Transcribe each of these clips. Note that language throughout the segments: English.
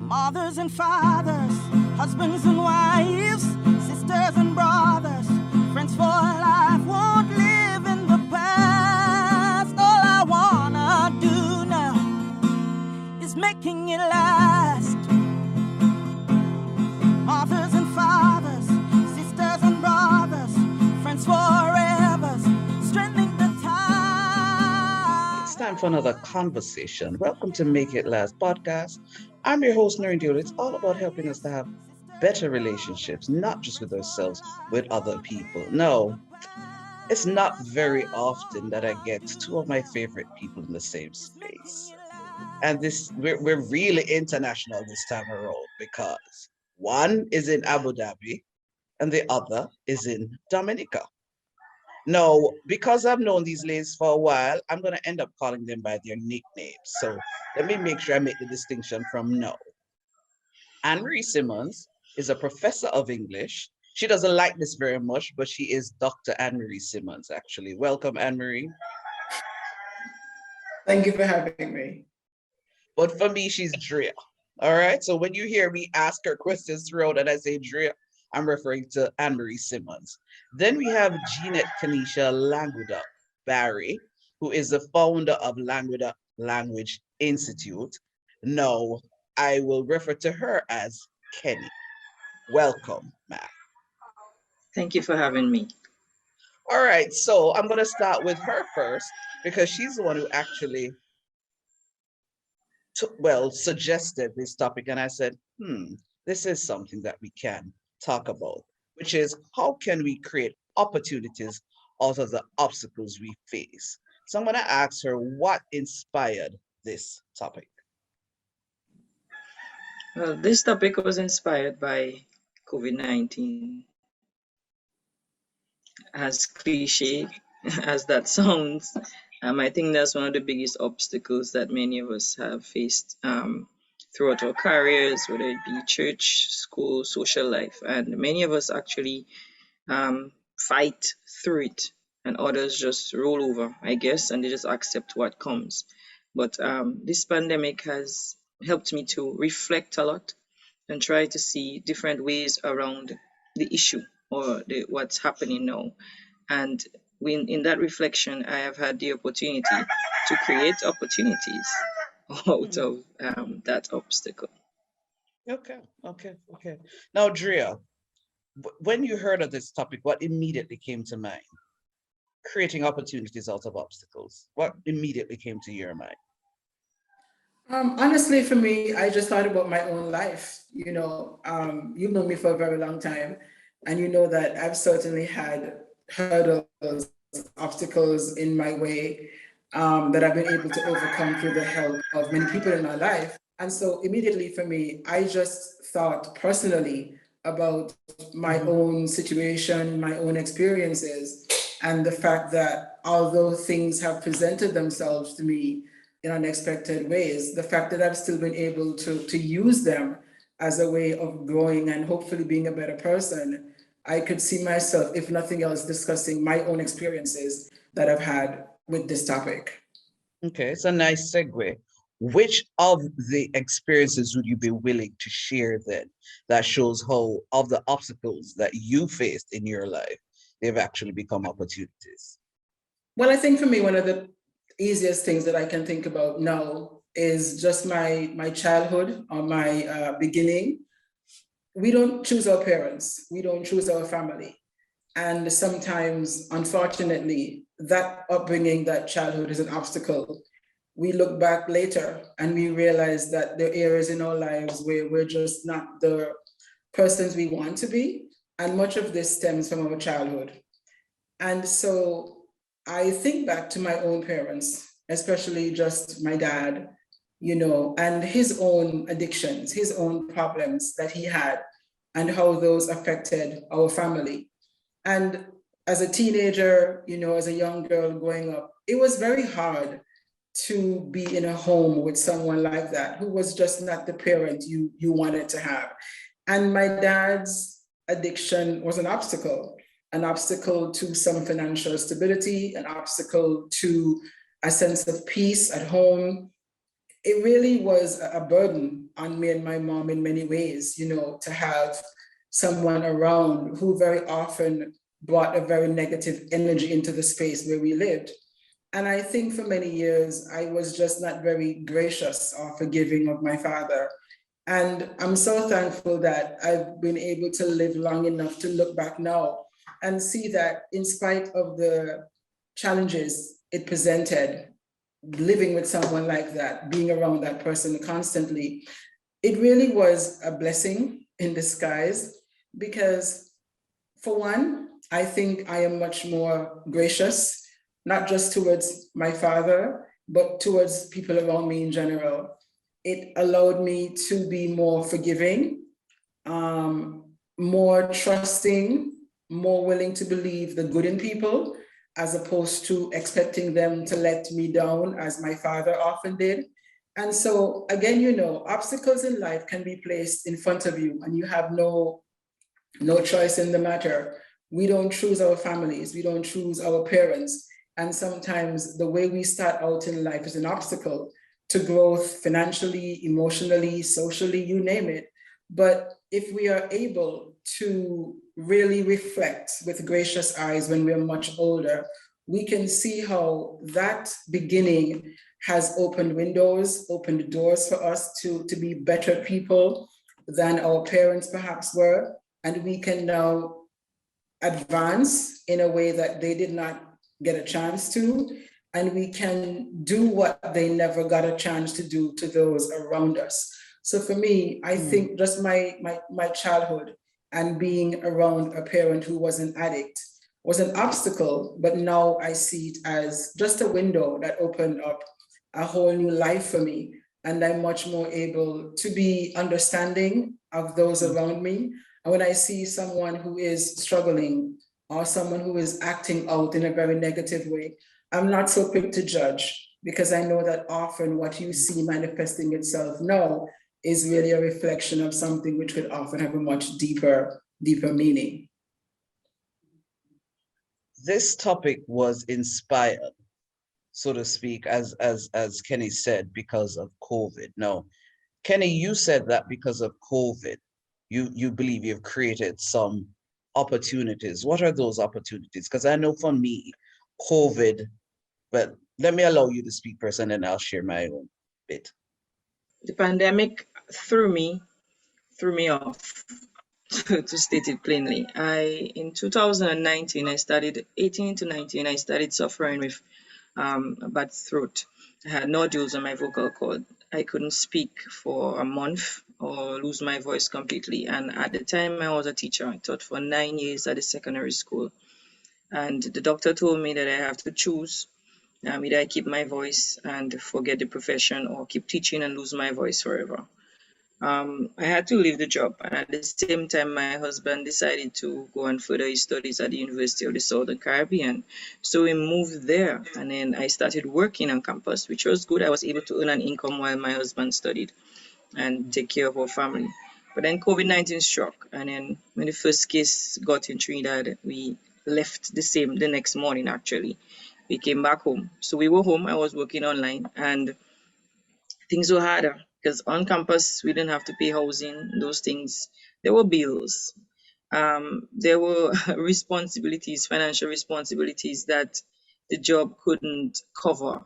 Mothers and fathers, husbands and wives, sisters and brothers, friends for life, won't live in the past. All I wanna do now is making it last. Mothers and fathers, sisters and brothers, friends forever, strengthening the tie. It's time for another conversation. Welcome to Make It Last podcast. I'm your host, Noreen Deal. It's all about helping us to have better relationships, not just with ourselves, with other people. No, it's not very often that I get two of my favorite people in the same space. And we're really international this time around because one is in Abu Dhabi and the other is in Dominica. Now, because I've known these ladies for a while, I'm going to end up calling them by their nicknames. So let me make sure I make the distinction from now. Annmarie Simmonds is a professor of English. She doesn't like this very much, but she is Dr. Annmarie Simmonds, actually. Welcome, Annmarie. Thank you for having me. But for me, she's Drea. All right. So when you hear me ask her questions throughout and I say Drea, I'm referring to Annmarie Simmonds. Then we have Jeanette Languedoc-Barry, who is the founder of Languedoc Language Institute. Now, I will refer to her as Kenny. Welcome, ma'am. Thank you for having me. All right, so I'm going to start with her first because she's the one who actually suggested this topic. And I said, this is something that we can talk about, which is how can we create opportunities out of the obstacles we face? So I'm going to ask her what inspired this topic. Well, this topic was inspired by COVID-19. As cliche as that sounds, I think that's one of the biggest obstacles that many of us have faced throughout our careers, whether it be church, school, social life. And many of us actually fight through it, and others just roll over, I guess, and they just accept what comes. But this pandemic has helped me to reflect a lot and try to see different ways around the issue or what's happening now. And in that reflection, I have had the opportunity to create opportunities out of that obstacle. Okay. Now, Drea, when you heard of this topic, what immediately came to mind? Creating opportunities out of obstacles. What immediately came to your mind? Honestly, for me, I just thought about my own life. You've known me for a very long time, and you know that I've certainly had hurdles, obstacles in my way that I've been able to overcome through the help of many people in my life. And so immediately for me, I just thought personally about my own situation, my own experiences, and the fact that although things have presented themselves to me in unexpected ways, the fact that I've still been able to use them as a way of growing and hopefully being a better person, I could see myself, if nothing else, discussing my own experiences that I've had with this topic. Okay, it's a nice segue. Which of the experiences would you be willing to share then that shows how of the obstacles that you faced in your life, they've actually become opportunities? Well, I think for me, one of the easiest things that I can think about now is just my childhood or my beginning. We don't choose our parents. We don't choose our family. And sometimes, unfortunately, that upbringing, that childhood is an obstacle. We look back later and we realize that there are areas in our lives where we're just not the persons we want to be. And much of this stems from our childhood. And so I think back to my own parents, especially just my dad, and his own addictions, his own problems that he had, and how those affected our family. And as a teenager, as a young girl growing up, it was very hard to be in a home with someone like that, who was just not the parent you wanted to have. And my dad's addiction was an obstacle to some financial stability, an obstacle to a sense of peace at home. It really was a burden on me and my mom in many ways, you know, to have someone around who very often brought a very negative energy into the space where we lived. And I think for many years, I was just not very gracious or forgiving of my father. And I'm so thankful that I've been able to live long enough to look back now and see that in spite of the challenges it presented, living with someone like that, being around that person constantly, it really was a blessing in disguise because, for one, I think I am much more gracious, not just towards my father, but towards people around me in general. It allowed me to be more forgiving, more trusting, more willing to believe the good in people, as opposed to expecting them to let me down, as my father often did. And so, again, you know, obstacles in life can be placed in front of you, and you have no choice in the matter. We don't choose our families, we don't choose our parents. And sometimes the way we start out in life is an obstacle to growth financially, emotionally, socially, you name it. But if we are able to really reflect with gracious eyes when we're much older, we can see how that beginning has opened windows, opened doors for us to be better people than our parents perhaps were. And we can now advance in a way that they did not get a chance to. And we can do what they never got a chance to do to those around us. So for me, I think just my childhood and being around a parent who was an addict was an obstacle, but now I see it as just a window that opened up a whole new life for me. And I'm much more able to be understanding of those around me. And when I see someone who is struggling or someone who is acting out in a very negative way, I'm not so quick to judge, because I know that often what you see manifesting itself now is really a reflection of something which could often have a much deeper meaning. This topic was inspired, so to speak, as Kenny said, because of COVID. Now, Kenny, you said that because of COVID, you believe you've created some opportunities. What are those opportunities? Because I know for me, COVID, but let me allow you to speak first and then I'll share my own bit. The pandemic threw me off, to state it plainly. In 2019, 18 to 19, I started suffering with a bad throat. I had nodules on my vocal cord. I couldn't speak for a month or lose my voice completely. And at the time, I was a teacher. I taught for 9 years at a secondary school. And the doctor told me that I have to choose. Either I keep my voice and forget the profession, or keep teaching and lose my voice forever. I had to leave the job, and at the same time, my husband decided to go and further his studies at the University of the Southern Caribbean. So we moved there, and then I started working on campus, which was good. I was able to earn an income while my husband studied and take care of our family. But then COVID-19 struck, and then when the first case got in Trinidad, we left the next morning. Actually, we came back home. So we were home. I was working online, and things were harder because on campus we didn't have to pay housing, those things. There were bills. There were responsibilities, financial responsibilities that the job couldn't cover.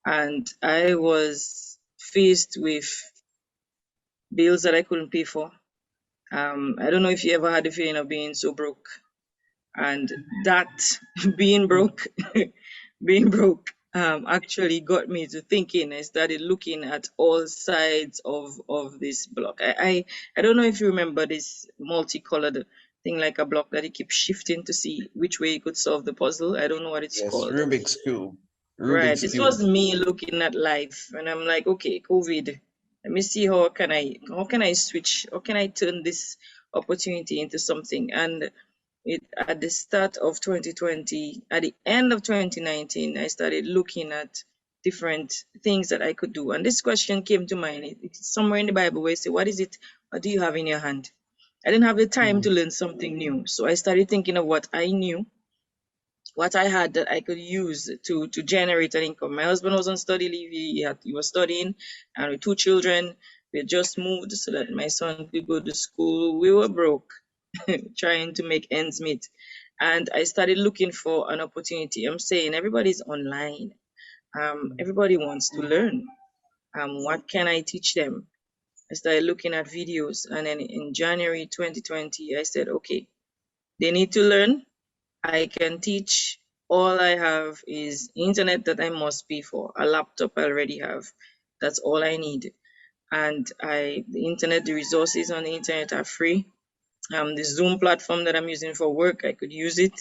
And I was faced with bills that I couldn't pay for. I don't know if you ever had the feeling of being so broke. And that being broke, being broke actually got me to thinking. I started looking at all sides of this block. I don't know if you remember this multicolored thing, like a block that you keep shifting to see which way you could solve the puzzle. I don't know what it's Yes, called. Rubik's Cube. Right. Rubik's This Cube. was me looking at life, and I'm like, okay, COVID. Let me see how can I switch, how can I turn this opportunity into something. And at the start of 2020, at the end of 2019, I started looking at different things that I could do. And this question came to mind. It's somewhere in the Bible where it says, what do you have in your hand? I didn't have the time to learn something new. So I started thinking of what I knew, what I had that I could use to generate an income. My husband was on study leave. He was studying, and with 2 children, We had just moved so that my son could go to school. We were broke, trying to make ends meet. And I started looking for an opportunity. I'm saying everybody's online. Everybody wants to learn. What can I teach them? I started looking at videos, and then in January 2020, I said, okay, they need to learn. I can teach. All I have is internet that I must pay for. A laptop I already have. That's all I need. And the internet, the resources on the internet are free. The Zoom platform that I'm using for work, I could use it.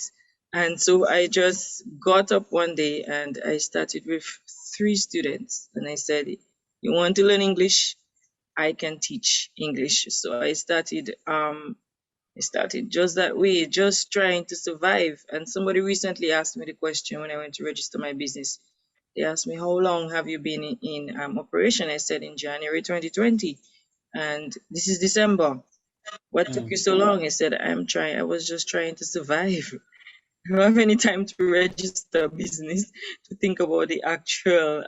And so I just got up one day and I started with 3 students. And I said, you want to learn English? I can teach English. So I started just that way, just trying to survive. And somebody recently asked me the question when I went to register my business. They asked me, how long have you been in operation? I said, in January 2020. And this is December. What took you so long? I said, I was just trying to survive. I don't have any time to register a business, to think about the actual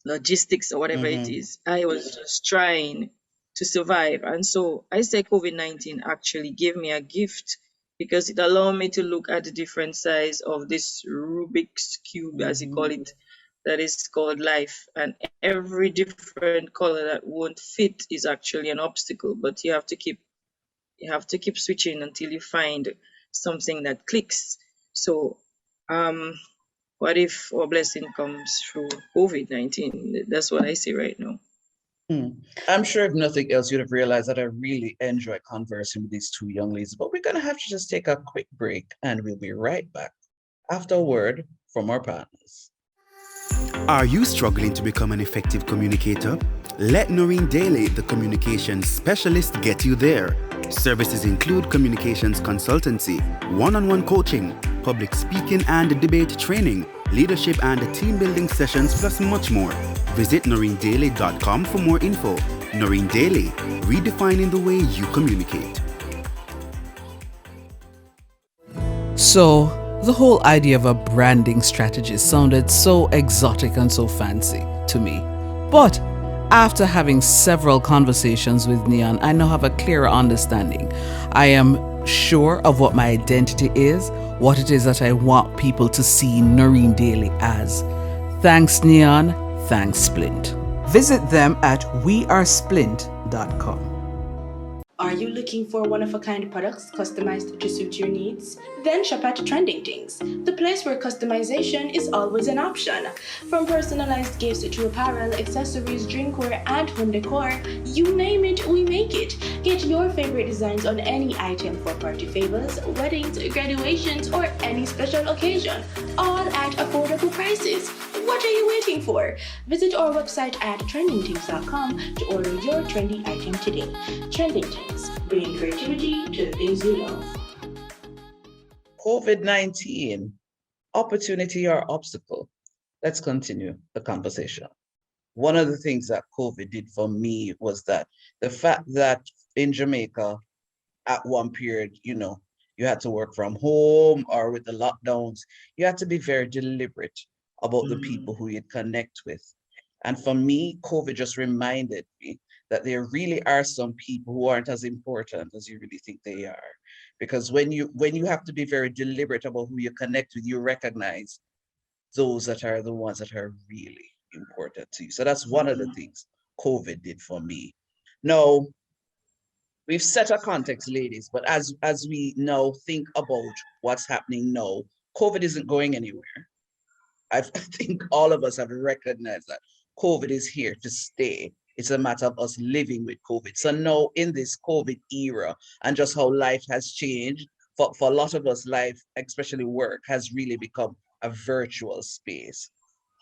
logistics or whatever it is. I was just trying to survive. And so I say COVID-19 actually gave me a gift, because it allowed me to look at the different size of this Rubik's Cube, as you call it, that is called life. And every different color that won't fit is actually an obstacle, but you have to keep switching until you find something that clicks. So what if our blessing comes through COVID-19? That's what I say right now. I'm sure if nothing else, you'd have realized that I really enjoy conversing with these 2 young ladies, but we're going to have to just take a quick break and we'll be right back after a word from our partners. Are you struggling to become an effective communicator? Let Noreen Daly, the communications specialist, get you there. Services include communications consultancy, one-on-one coaching, public speaking and debate training, leadership and team building sessions, plus much more. Visit noreendaly.com for more info. Noreen Daly, redefining the way you communicate. So, the whole idea of a branding strategy sounded so exotic and so fancy to me. But after having several conversations with Neon, I now have a clearer understanding. I am sure of what my identity is, what it is that I want people to see Noreen Daly as. Thanks, Neon. Thanks, Splint. Visit them at wearesplint.com. Are you looking for one-of-a-kind products customized to suit your needs? Then shop at Trending Things, the place where customization is always an option. From personalized gifts to apparel, accessories, drinkware, and home decor, you name it, we make it. Get your favorite designs on any item for party favors, weddings, graduations, or any special occasion, all at affordable prices. What are you waiting for? Visit our website at trendingthings.com to order your trendy item today. Trending Things, bringing creativity to the things you love. COVID-19, opportunity or obstacle? Let's continue the conversation. One of the things that COVID did for me was that the fact that in Jamaica, at one period, you had to work from home, or with the lockdowns, you had to be very deliberate about the people who you'd connect with. And for me, COVID just reminded me that there really are some people who aren't as important as you really think they are. Because when you have to be very deliberate about who you connect with, you recognize those that are the ones that are really important to you. So that's one of the things COVID did for me. Now, we've set a context, ladies, but as we now think about what's happening now, COVID isn't going anywhere. I think all of us have recognized that COVID is here to stay. It's a matter of us living with COVID. So now in this COVID era and just how life has changed, for a lot of us, life, especially work, has really become a virtual space.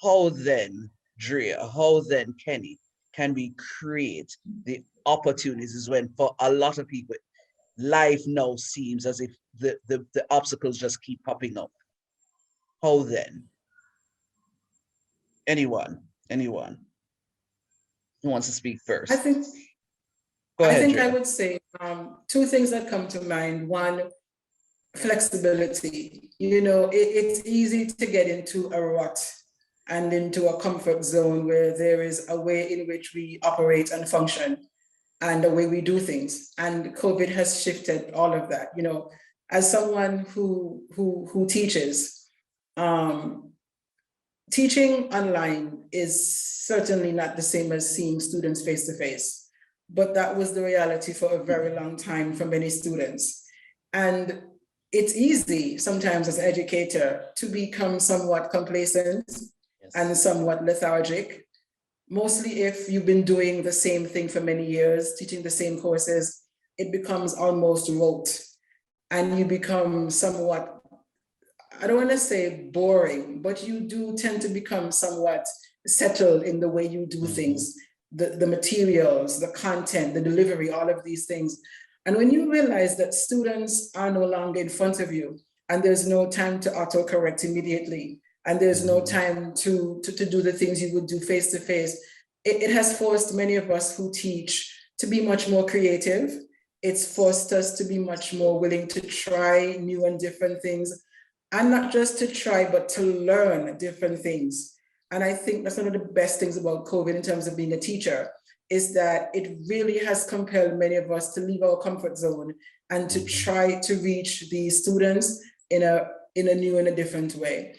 How then, Drea, how then, Kenny, can we create the opportunities when for a lot of people, life now seems as if the obstacles just keep popping up? How then? Anyone who wants to speak first? I think Drea. I would say 2 things that come to mind. One, flexibility. It's easy to get into a rut and into a comfort zone where there is a way in which we operate and function and the way we do things. And COVID has shifted all of that. You know, as someone who teaches, teaching online is certainly not the same as seeing students face to face, but that was the reality for a very long time for many students. And it's easy sometimes as an educator to become somewhat complacent and somewhat lethargic, mostly if you've been doing the same thing for many years, teaching the same courses, it becomes almost rote and you become somewhat, I don't want to say boring, but you do tend to become somewhat settled in the way you do things, the materials, the content, the delivery, all of these things. And when you realize that students are no longer in front of you and there's no time to autocorrect immediately, and there's no time to do the things you would do face to face, it has forced many of us who teach to be much more creative. It's forced us to be much more willing to try new and different things, and not just to try, but to learn different things. And I think that's one of the best things about COVID in terms of being a teacher, is that it really has compelled many of us to leave our comfort zone and to try to reach these students in a new and a different way.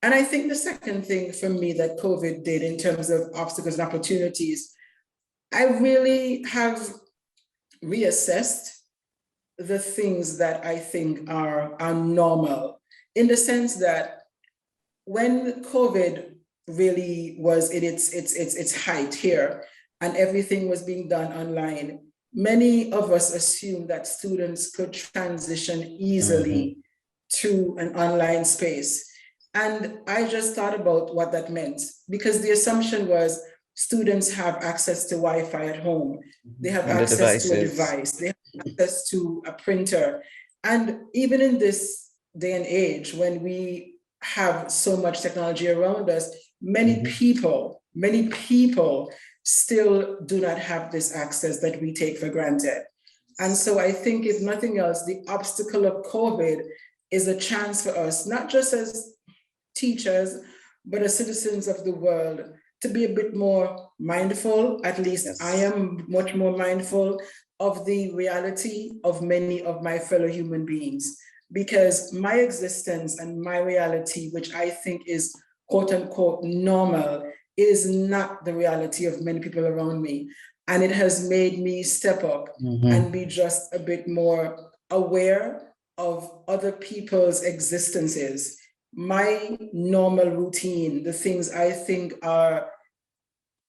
And I think the second thing for me that COVID did in terms of obstacles and opportunities, I really have reassessed the things that I think are normal, in the sense that when COVID really was in its height here and everything was being done online, many of us assumed that students could transition easily to an online space. And I just thought about what that meant, because the assumption was students have access to Wi-Fi at home. They have access to a device. They have access to a printer. And even in this day and age, when we have so much technology around us, many people still do not have this access that we take for granted. And so I think, if nothing else, the obstacle of COVID is a chance for us, not just as teachers, but as citizens of the world, to be a bit more mindful. At least I am much more mindful of the reality of many of my fellow human beings, because my existence and my reality, which I think is quote unquote normal, is not the reality of many people around me. And it has made me step up and be just a bit more aware of other people's existences. My normal routine, the things I think are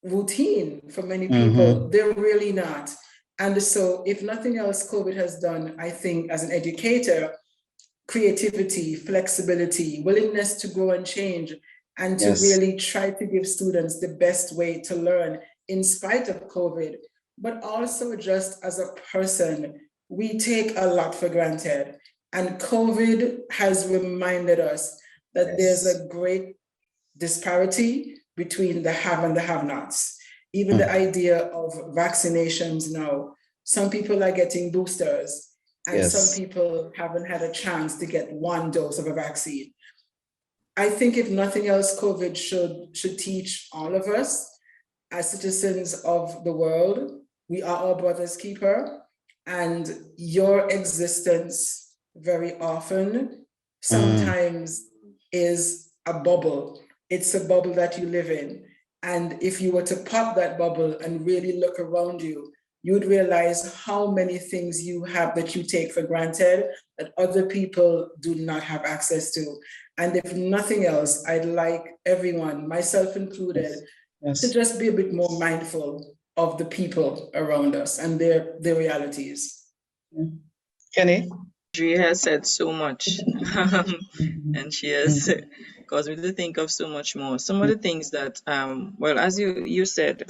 routine for many people, they're really not. And so if nothing else, COVID has done, I think, as an educator, creativity, flexibility, willingness to grow and change, and to really try to give students the best way to learn in spite of COVID. But also, just as a person, we take a lot for granted. And COVID has reminded us that there's a great disparity between the have and the have-nots. Even the idea of vaccinations now, some people are getting boosters, and some people haven't had a chance to get one dose of a vaccine. I think, if nothing else, COVID should teach all of us as citizens of the world, we are our brother's keeper, and your existence very often sometimes is a bubble. It's a bubble that you live in. And if you were to pop that bubble and really look around you, you'd realize how many things you have that you take for granted that other people do not have access to. And if nothing else, I'd like everyone, myself included, to just be a bit more mindful of the people around us and their realities. Kenny? She has said so much, and she has caused me to think of so much more. Some of the things that, well, as you said,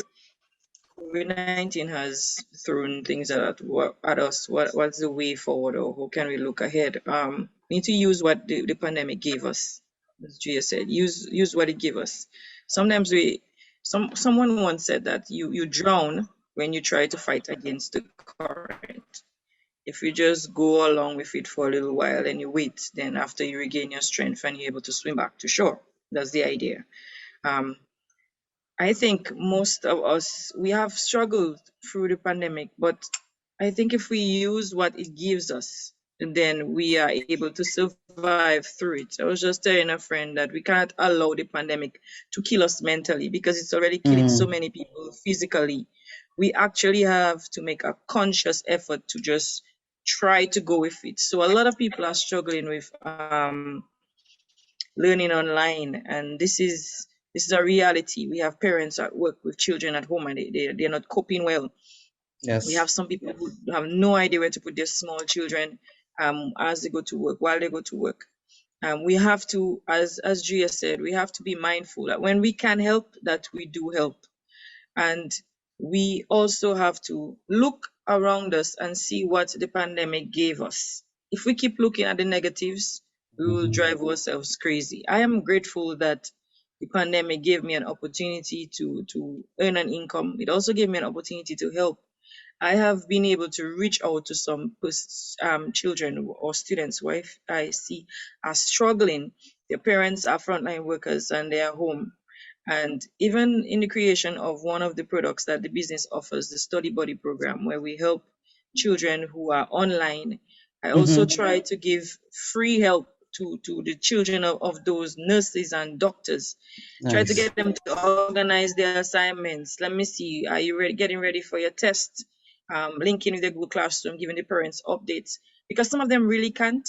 COVID-19 has thrown things at us. What's the way forward, or how can we look ahead? We need to use what the pandemic gave us, as Gia said. Use what it gave us. Sometimes someone once said that you drown when you try to fight against the current. If you just go along with it for a little while and you wait, then after you regain your strength and you're able to swim back to shore. That's the idea. Um, I think most of us, we have struggled through the pandemic, but I think if we use what it gives us, then we are able to survive through it. I was just telling a friend that we can't allow the pandemic to kill us mentally because it's already killing so Mm. many people physically. We actually have to make a conscious effort to just try to go with it. So a lot of people are struggling with learning online, and this is a reality. We have parents at work with children at home, and they're not coping well. We Yes. have some people who have no idea where to put their small children as they go to work, while they go to work. We have to, as Gia said, we have to be mindful that when we can help, that we do help. And we also have to look around us and see what the pandemic gave us. If we keep looking at the negatives, we will Mhm. drive ourselves crazy. I am grateful that the pandemic gave me an opportunity to earn an income. It also gave me an opportunity to help. I have been able to reach out to some children or students who I see are struggling. Their parents are frontline workers and they are home. And even in the creation of one of the products that the business offers, the Study Buddy program, where we help children who are online, I also Mhm. try to give free help to the children of those nurses and doctors. Try to Nice. get them to organize their assignments. Let me see, are you getting ready for your test? Linking with the Google Classroom, giving the parents updates, because some of them really can't.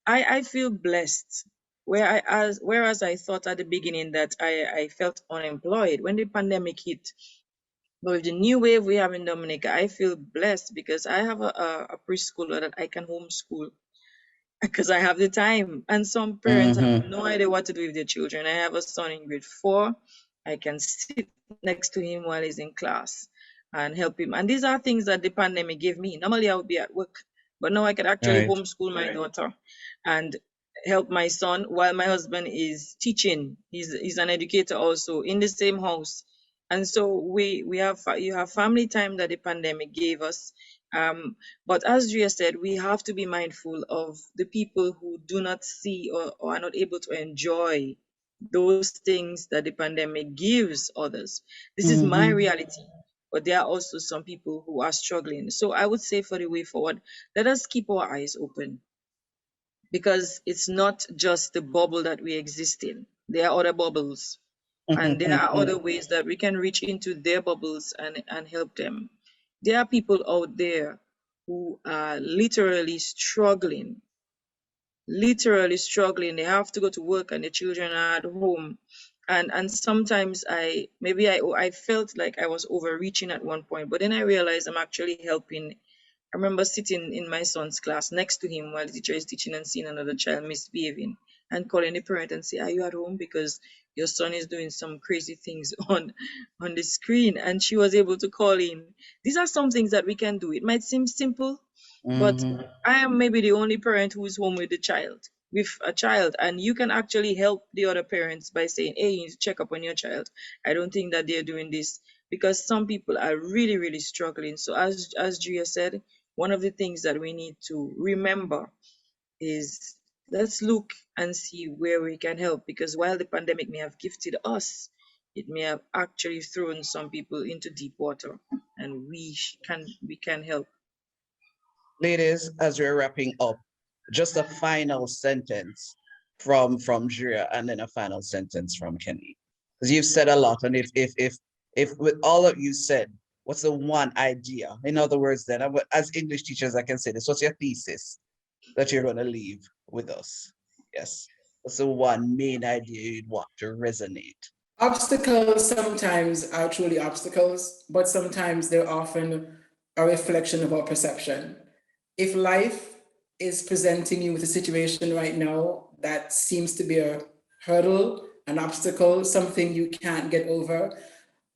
I feel blessed. Whereas I thought at the beginning that I felt unemployed when the pandemic hit. But with the new wave we have in Dominica, I feel blessed because I have a preschooler that I can homeschool because I have the time. And some parents have Mhm. no idea what to do with their children. I have a son in grade 4. I can sit next to him while he's in class and help him. And these are things that the pandemic gave me. Normally I would be at work, but now I can actually Right. homeschool my daughter and help my son while my husband is teaching. He's an educator also in the same house. And so we have you have family time that the pandemic gave us. But as Drea said, we have to be mindful of the people who do not see or are not able to enjoy those things that the pandemic gives others. This is my Mhm. reality. But there are also some people who are struggling. So I would say for the way forward, let us keep our eyes open because it's not just the bubble that we exist in. There are other bubbles, and there are other ways that we can reach into their bubbles and help them. There are people out there who are literally struggling. They have to go to work and the children are at home. And sometimes I felt like I was overreaching at one point, but then I realized I'm actually helping. I remember sitting in my son's class next to him while the teacher is teaching and seeing another child misbehaving and calling the parent and say, "Are you at home? Because your son is doing some crazy things on the screen." And she was able to call in. These are some things that we can do. It might seem simple, but Mhm. I am maybe the only parent who is home with a child, and you can actually help the other parents by saying, "Hey, you need to check up on your child. I don't think that they're doing this," because some people are really, really struggling. So as Gia said, one of the things that we need to remember is let's look and see where we can help, because while the pandemic may have gifted us, it may have actually thrown some people into deep water, and we can help. Ladies, as we're wrapping up, just a final sentence from Drea and then a final sentence from Kenny. Because you've said a lot. And if with all of you said, what's the one idea? In other words, then as English teachers, I can say this. What's your thesis that you're gonna leave with us? Yes. What's the one main idea you'd want to resonate? Obstacles sometimes are truly obstacles, but sometimes they're often a reflection of our perception. If life is presenting you with a situation right now that seems to be a hurdle, an obstacle, something you can't get over,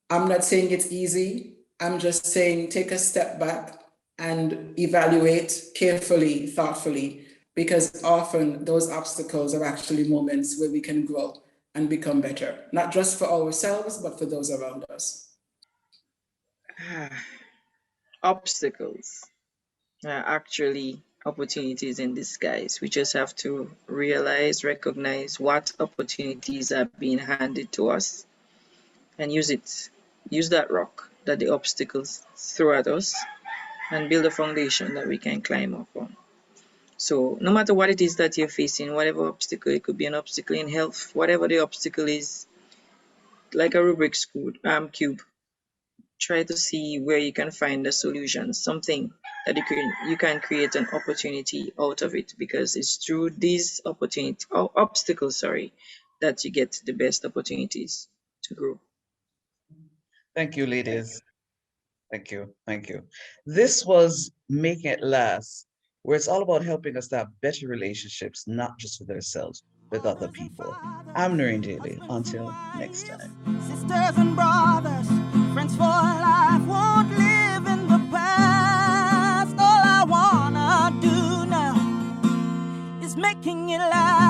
I'm not saying it's easy. I'm just saying take a step back and evaluate carefully, thoughtfully, because often those obstacles are actually moments where we can grow and become better, not just for ourselves, but for those around us. Obstacles are actually opportunities in disguise. We just have to recognize what opportunities are being handed to us and use it. Use that rock that the obstacles throw at us and build a foundation that we can climb up on. So no matter what it is that you're facing, whatever obstacle, it could be an obstacle in health, whatever the obstacle is, like a Rubik's cube, try to see where you can find a solution, something that you can create an opportunity out of it, because it's through these obstacles, that you get the best opportunities to grow. Thank you, ladies. Thank you. Thank you. This was Making It Last, where it's all about helping us to have better relationships, not just with ourselves, with other people. I'm Noreen Daly. Until next time. Sisters and brothers, friends for life, won't live in the past. All I wanna do now is making it last.